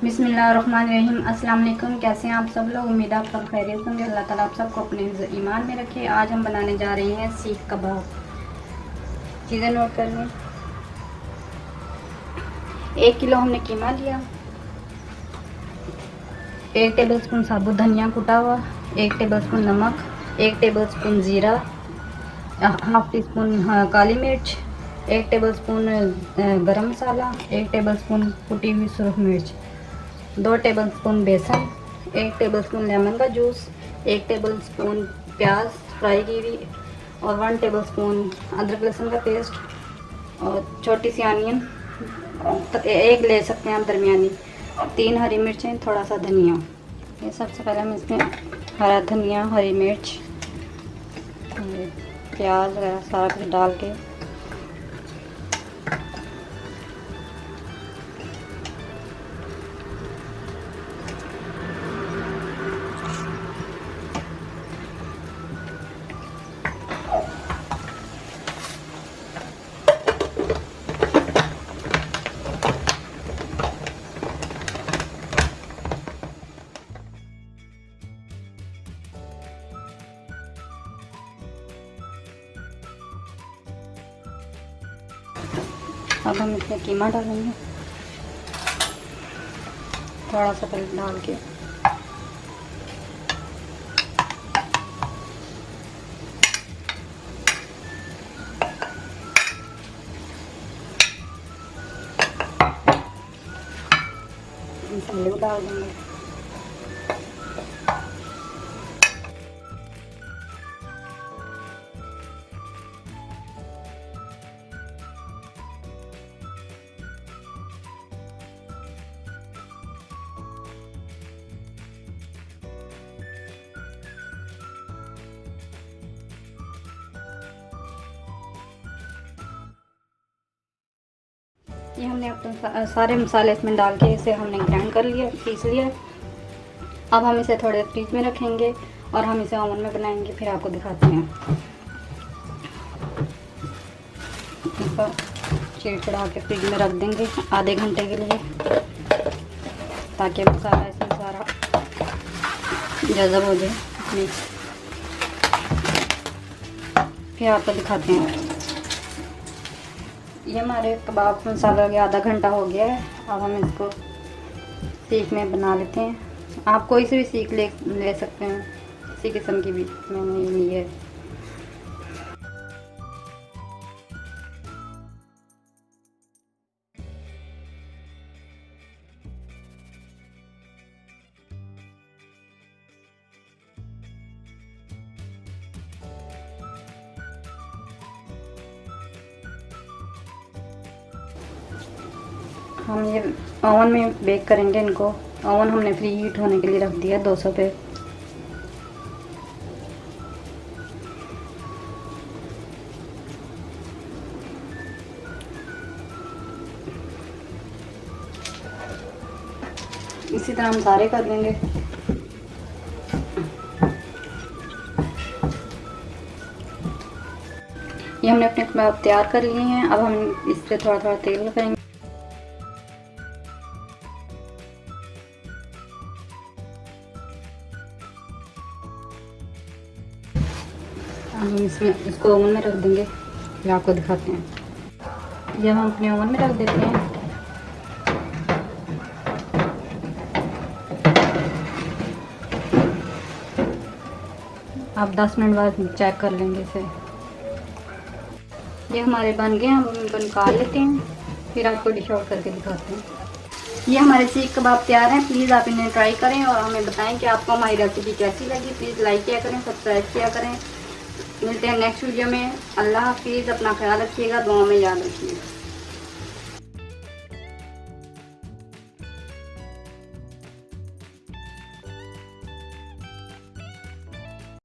बिस्मिल्लाहिर्रहमानिर्रहीम। अस्सलाम वालेकुम। कैसे हैं आप सब लोग? उम्मीद आप सब खैरियत होंगे। अल्लाह ताला आप सबको अपने ईमान में रखे। आज हम बनाने जा रहे हैं सीख कबाब। चीज़ें नोट कर लें। 1 किलो हमने कीमा लिया, 1 टेबलस्पून साबुत धनिया कुटा हुआ, 1 टेबलस्पून नमक, 1 टेबलस्पून ज़ीरा, हाफ टी स्पून काली मिर्च, 1 टेबलस्पून गरम मसाला, 1 टेबलस्पून कुटी हुई सुरख मिर्च, 2 टेबलस्पून बेसन, 1 टेबलस्पून लेमन का जूस, 1 टेबलस्पून प्याज फ्राई की हुई और 1 टेबलस्पून अदरक लहसुन का पेस्ट और छोटी सी आनियन एक ले सकते हैं आप दरमियानी, 3 हरी मिर्चें, थोड़ा सा धनिया। ये सबसे पहले हम इसमें हरा धनिया, हरी मिर्च, प्याज वगैरह सारा कुछ डाल के अब हम इसमें कीमा डालेंगे, थोड़ा सा पहले डाल के मसाले को डाल देंगे। ये हमने अपने सारे मसाले इसमें डाल के इसे हमने ग्राइंड कर लिया, पीस लिया। अब हम इसे थोड़े फ्रिज में रखेंगे और हम इसे ओवन में बनाएंगे, फिर आपको दिखाते हैं। इसको चीड़ चढ़ा के फ्रिज में रख देंगे आधे घंटे के लिए, ताकि मसाला इसमें सारा जज़ब हो जाए। फिर आपको दिखाते हैं। ये हमारे कबाब मसाला के आधा घंटा हो गया है। अब हम इसको सीख में बना लेते हैं। आप कोई से भी सीख ले सकते हैं, किसी किस्म की भी मैंने ली है। हम ये ओवन में बेक करेंगे इनको। ओवन हमने फ्री हीट होने के लिए रख दिया 200 पे। इसी तरह हम सारे कर लेंगे। ये हमने अपने कबाब तैयार कर लिए हैं। अब हम इस पे थोड़ा थोड़ा तेल लगाएंगे। हम इसमें इसको ओवन में रख देंगे, फिर आपको दिखाते हैं। जब हम अपने ओवन में रख देते हैं, आप 10 मिनट बाद चेक कर लेंगे इसे। ये हमारे बन गए, हम इनको निकाल लेते हैं, फिर आपको डिश आउट करके दिखाते हैं। ये हमारे सीख कबाब तैयार हैं। प्लीज़ आप इन्हें ट्राई करें और हमें बताएं कि आपको हमारी रेसिपी कैसी लगी। प्लीज़ लाइक किया करें, सब्सक्राइब किया करें। मिलते हैं नेक्स्ट वीडियो में। अल्लाह हाफिज़। अपना ख्याल रखिएगा, दुआ में याद रखिएगा।